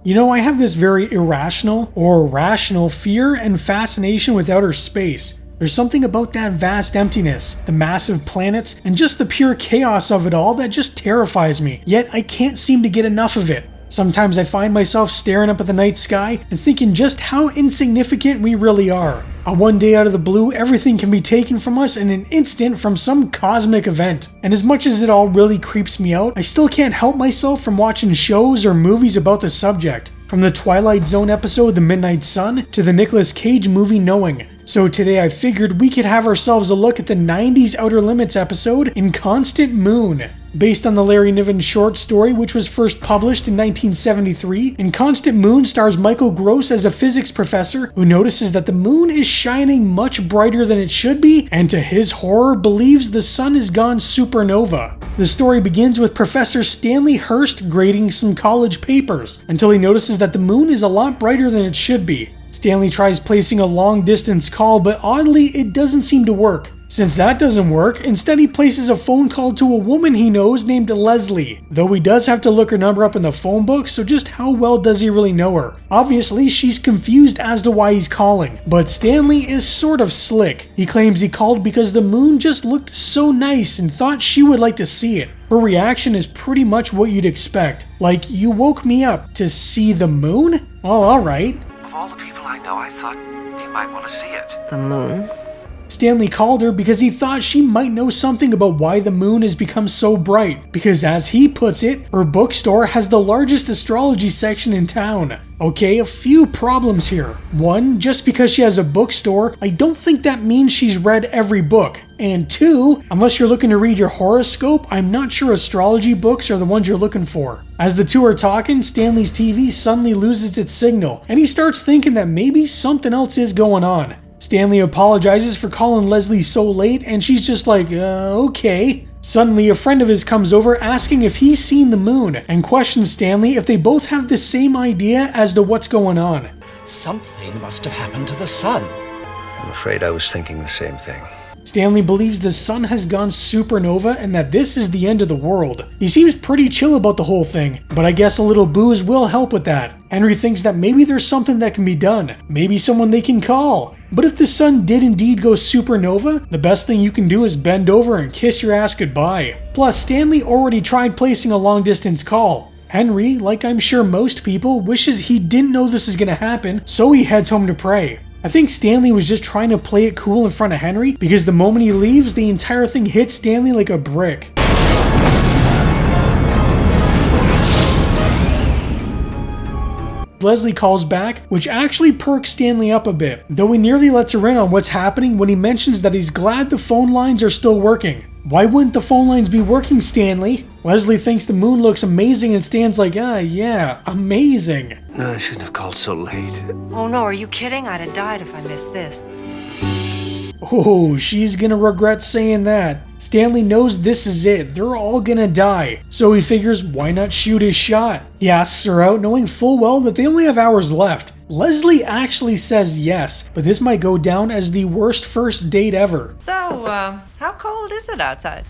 You know, I have this very irrational or rational fear and fascination with outer space. There's something about that vast emptiness, the massive planets, and just the pure chaos of it all that just terrifies me, yet I can't seem to get enough of it. Sometimes I find myself staring up at the night sky and thinking just how insignificant we really are. How one day out of the blue, everything can be taken from us in an instant from some cosmic event. And as much as it all really creeps me out, I still can't help myself from watching shows or movies about the subject. From the Twilight Zone episode The Midnight Sun to the Nicolas Cage movie Knowing. So today I figured we could have ourselves a look at the 90s Outer Limits episode Inconstant Moon. Based on the Larry Niven short story, which was first published in 1973, Inconstant Moon stars Michael Gross as a physics professor who notices that the moon is shining much brighter than it should be, and to his horror believes the sun has gone supernova. The story begins with Professor Stanley Hurst grading some college papers, until he notices that the moon is a lot brighter than it should be. Stanley tries placing a long-distance call, but oddly, it doesn't seem to work. Since that doesn't work, instead he places a phone call to a woman he knows named Leslie, though he does have to look her number up in the phone book, so just how well does he really know her? Obviously, she's confused as to why he's calling, but Stanley is sort of slick. He claims he called because the moon just looked so nice and thought she would like to see it. Her reaction is pretty much what you'd expect. Like, you woke me up to see the moon? Well, alright. Of all the people I know, I thought you might want to see it. The moon? Stanley called her because he thought she might know something about why the moon has become so bright, because as he puts it, her bookstore has the largest astrology section in town. Okay, a few problems here. One, just because she has a bookstore, I don't think that means she's read every book. And two, unless you're looking to read your horoscope, I'm not sure astrology books are the ones you're looking for. As the two are talking, Stanley's TV suddenly loses its signal, and he starts thinking that maybe something else is going on. Stanley apologizes for calling Leslie so late, and she's just like, okay. Suddenly, a friend of his comes over asking if he's seen the moon, and questions Stanley if they both have the same idea as to what's going on. Something must have happened to the sun. I'm afraid I was thinking the same thing. Stanley believes the sun has gone supernova and that this is the end of the world. He seems pretty chill about the whole thing, but I guess a little booze will help with that. Henry thinks that maybe there's something that can be done, maybe someone they can call. But if the sun did indeed go supernova, the best thing you can do is bend over and kiss your ass goodbye. Plus, Stanley already tried placing a long-distance call. Henry, like I'm sure most people, wishes he didn't know this is gonna happen, so he heads home to pray. I think Stanley was just trying to play it cool in front of Henry, because the moment he leaves, the entire thing hits Stanley like a brick. Leslie calls back, which actually perks Stanley up a bit, though he nearly lets her in on what's happening when he mentions that he's glad the phone lines are still working. Why wouldn't the phone lines be working, Stanley? Leslie thinks the moon looks amazing and Stan's like, yeah, amazing. No, I shouldn't have called so late. Oh no, are you kidding? I'd have died if I missed this. Oh, she's gonna regret saying that. Stanley knows this is it, they're all gonna die. So he figures, why not shoot his shot? He asks her out, knowing full well that they only have hours left. Leslie actually says yes, but this might go down as the worst first date ever. So, how cold is it outside?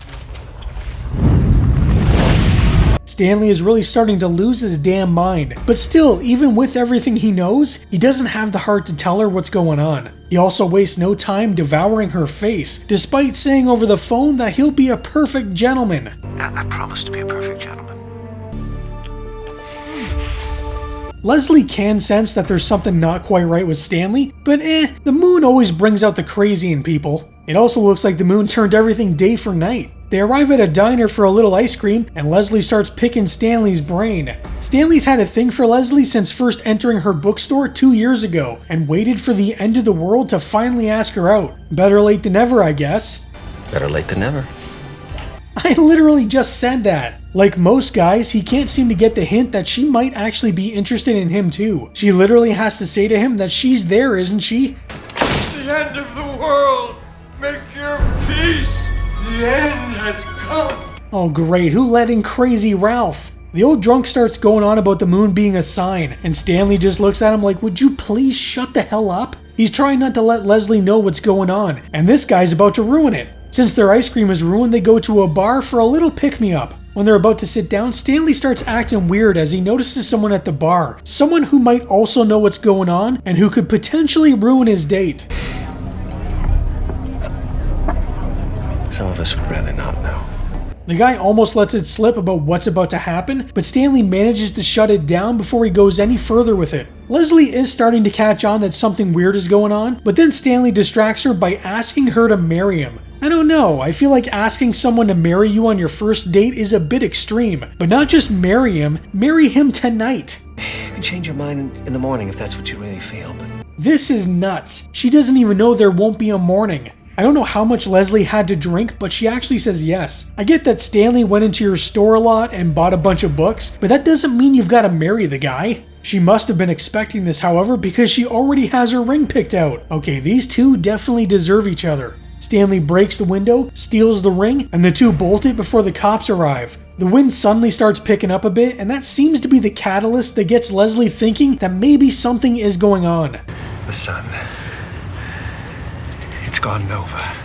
Stanley is really starting to lose his damn mind, but still, even with everything he knows, he doesn't have the heart to tell her what's going on. He also wastes no time devouring her face, despite saying over the phone that he'll be a perfect gentleman. I promise to be a perfect gentleman. Leslie can sense that there's something not quite right with Stanley, but the moon always brings out the crazy in people. It also looks like the moon turned everything day for night. They arrive at a diner for a little ice cream, and Leslie starts picking Stanley's brain. Stanley's had a thing for Leslie since first entering her bookstore 2 years ago, and waited for the end of the world to finally ask her out. Better late than never, I guess. Better late than never. I literally just said that. Like most guys, he can't seem to get the hint that she might actually be interested in him too. She literally has to say to him that she's there, isn't she? The end of the world! Make your peace! The end has come! Oh great, who let in Crazy Ralph? The old drunk starts going on about the moon being a sign, and Stanley just looks at him like, would you please shut the hell up? He's trying not to let Leslie know what's going on, and this guy's about to ruin it. Since their ice cream is ruined, they go to a bar for a little pick-me-up. When they're about to sit down, Stanley starts acting weird as he notices someone at the bar. Someone who might also know what's going on and who could potentially ruin his date. Some of us would rather not know. The guy almost lets it slip about what's about to happen, but Stanley manages to shut it down before he goes any further with it. Leslie is starting to catch on that something weird is going on, but then Stanley distracts her by asking her to marry him. I don't know, I feel like asking someone to marry you on your first date is a bit extreme, but not just marry him tonight. You can change your mind in the morning if that's what you really feel, but... This is nuts. She doesn't even know there won't be a morning. I don't know how much Leslie had to drink, but she actually says yes. I get that Stanley went into your store a lot and bought a bunch of books, but that doesn't mean you've got to marry the guy. She must have been expecting this, however, because she already has her ring picked out. Okay, these two definitely deserve each other. Stanley breaks the window, steals the ring, and the two bolt it before the cops arrive. The wind suddenly starts picking up a bit, and that seems to be the catalyst that gets Leslie thinking that maybe something is going on. The sun. It's gone nova.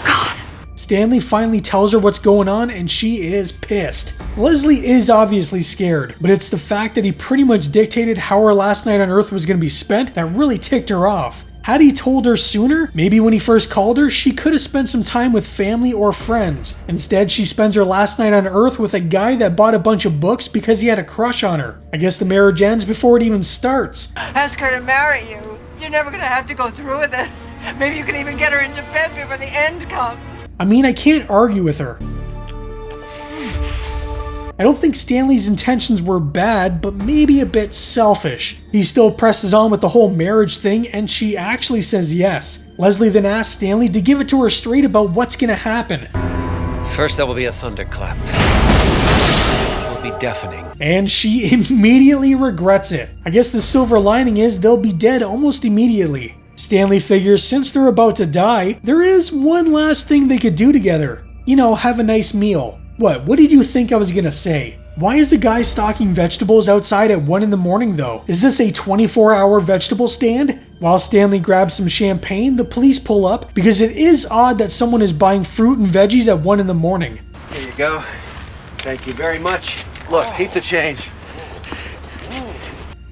God. Stanley finally tells her what's going on, and she is pissed. Leslie is obviously scared, but it's the fact that he pretty much dictated how her last night on Earth was going to be spent that really ticked her off. Had he told her sooner, maybe when he first called her, she could have spent some time with family or friends. Instead, she spends her last night on Earth with a guy that bought a bunch of books because he had a crush on her. I guess the marriage ends before it even starts. Ask her to marry you. You're never gonna have to go through with it. Maybe you can even get her into bed before the end comes. I mean, I can't argue with her. I don't think Stanley's intentions were bad, but maybe a bit selfish. He still presses on with the whole marriage thing, and she actually says yes. Leslie then asks Stanley to give it to her straight about what's gonna happen. First there will be a thunderclap. It will be deafening. And she immediately regrets it. I guess the silver lining is they'll be dead almost immediately. Stanley figures since they're about to die, there is one last thing they could do together. You know, have a nice meal. What did you think I was gonna say? Why is a guy stocking vegetables outside at 1 in the morning though? Is this a 24-hour vegetable stand? While Stanley grabs some champagne, the police pull up because it is odd that someone is buying fruit and veggies at 1 in the morning. Here you go. Thank you very much. Look, keep the change.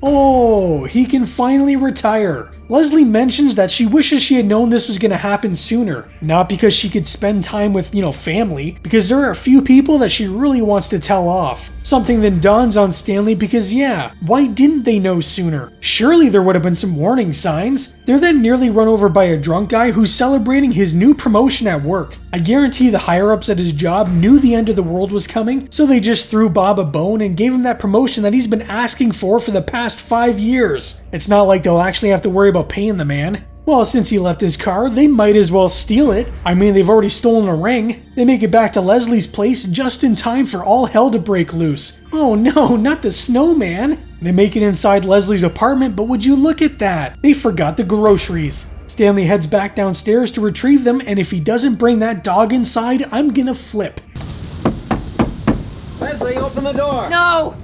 Oh, he can finally retire. Leslie mentions that she wishes she had known this was going to happen sooner. Not because she could spend time with, family, because there are a few people that she really wants to tell off. Something then dawns on Stanley because why didn't they know sooner? Surely there would have been some warning signs. They're then nearly run over by a drunk guy who's celebrating his new promotion at work. I guarantee the higher-ups at his job knew the end of the world was coming, so they just threw Bob a bone and gave him that promotion that he's been asking for the past 5 years. It's not like they'll actually have to worry about paying the man. Well, since he left his car, they might as well steal it. I mean, they've already stolen a ring. They make it back to Leslie's place just in time for all hell to break loose. Oh no, not the snowman! They make it inside Leslie's apartment, but would you look at that? They forgot the groceries. Stanley heads back downstairs to retrieve them, and if he doesn't bring that dog inside, I'm gonna flip. Leslie, open the door. No!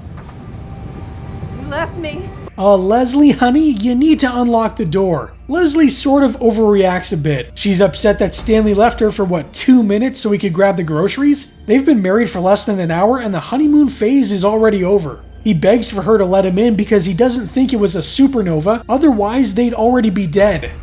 You left me. Leslie, honey, you need to unlock the door. Leslie sort of overreacts a bit. She's upset that Stanley left her for 2 minutes so he could grab the groceries? They've been married for less than an hour and the honeymoon phase is already over. He begs for her to let him in because he doesn't think it was a supernova, otherwise they'd already be dead.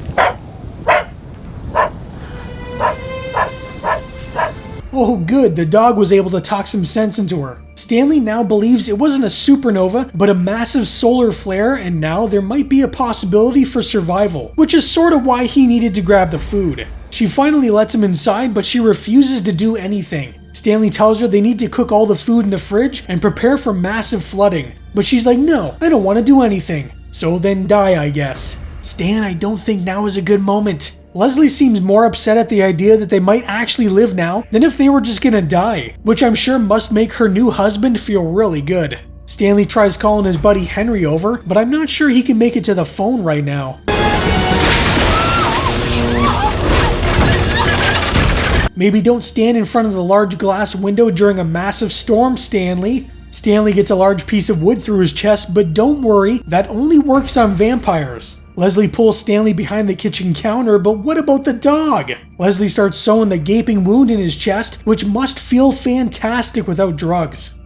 Oh good, the dog was able to talk some sense into her. Stanley now believes it wasn't a supernova, but a massive solar flare, and now there might be a possibility for survival, which is sort of why he needed to grab the food. She finally lets him inside, but she refuses to do anything. Stanley tells her they need to cook all the food in the fridge and prepare for massive flooding, but she's like, no, I don't want to do anything. So then die, I guess. Stan, I don't think now is a good moment. Leslie seems more upset at the idea that they might actually live now than if they were just gonna die, which I'm sure must make her new husband feel really good. Stanley tries calling his buddy Henry over, but I'm not sure he can make it to the phone right now. Maybe don't stand in front of the large glass window during a massive storm, Stanley. Stanley gets a large piece of wood through his chest, but don't worry, that only works on vampires. Leslie pulls Stanley behind the kitchen counter, but what about the dog? Leslie starts sewing the gaping wound in his chest, which must feel fantastic without drugs.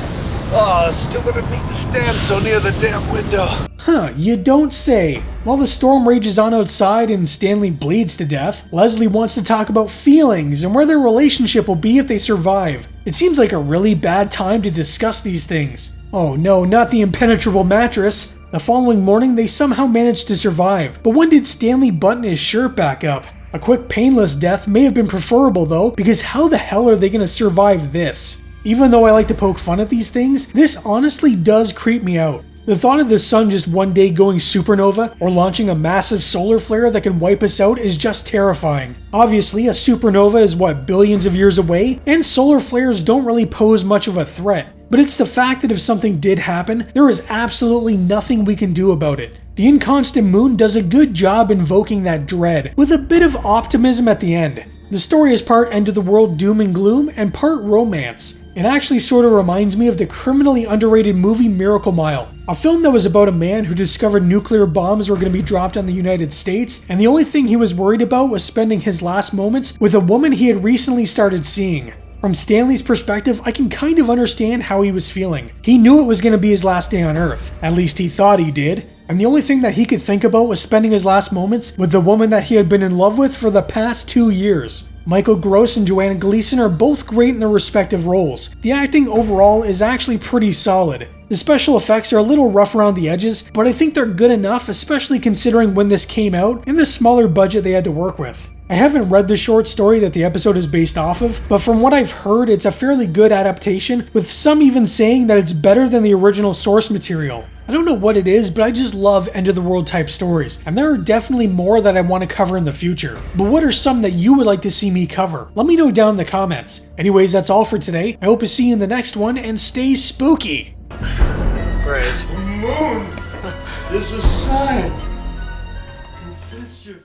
Oh, stupid of me to stand so near the damn window. Huh, you don't say. While the storm rages on outside and Stanley bleeds to death, Leslie wants to talk about feelings and where their relationship will be if they survive. It seems like a really bad time to discuss these things. Oh no, not the impenetrable mattress. The following morning, they somehow managed to survive, but when did Stanley button his shirt back up? A quick, painless death may have been preferable though, because how the hell are they going to survive this? Even though I like to poke fun at these things, this honestly does creep me out. The thought of the sun just one day going supernova or launching a massive solar flare that can wipe us out is just terrifying. Obviously, a supernova is billions of years away, and solar flares don't really pose much of a threat. But it's the fact that if something did happen, there is absolutely nothing we can do about it. The Inconstant moon does a good job invoking that dread, with a bit of optimism at the end. The story is part end of the world doom and gloom and part romance. It actually sort of reminds me of the criminally underrated movie Miracle Mile, a film that was about a man who discovered nuclear bombs were going to be dropped on the United States, and the only thing he was worried about was spending his last moments with a woman he had recently started seeing. From Stanley's perspective, I can kind of understand how he was feeling. He knew it was going to be his last day on Earth. At least he thought he did. And the only thing that he could think about was spending his last moments with the woman that he had been in love with for the past 2 years. Michael Gross and Joanna Gleason are both great in their respective roles. The acting overall is actually pretty solid. The special effects are a little rough around the edges, but I think they're good enough, especially considering when this came out and the smaller budget they had to work with. I haven't read the short story that the episode is based off of, but from what I've heard, it's a fairly good adaptation, with some even saying that it's better than the original source material. I don't know what it is, but I just love end-of-the-world type stories, and there are definitely more that I want to cover in the future. But what are some that you would like to see me cover? Let me know down in the comments. Anyways, that's all for today. I hope to see you in the next one, and stay spooky! Great. The moon is a sign. Confess your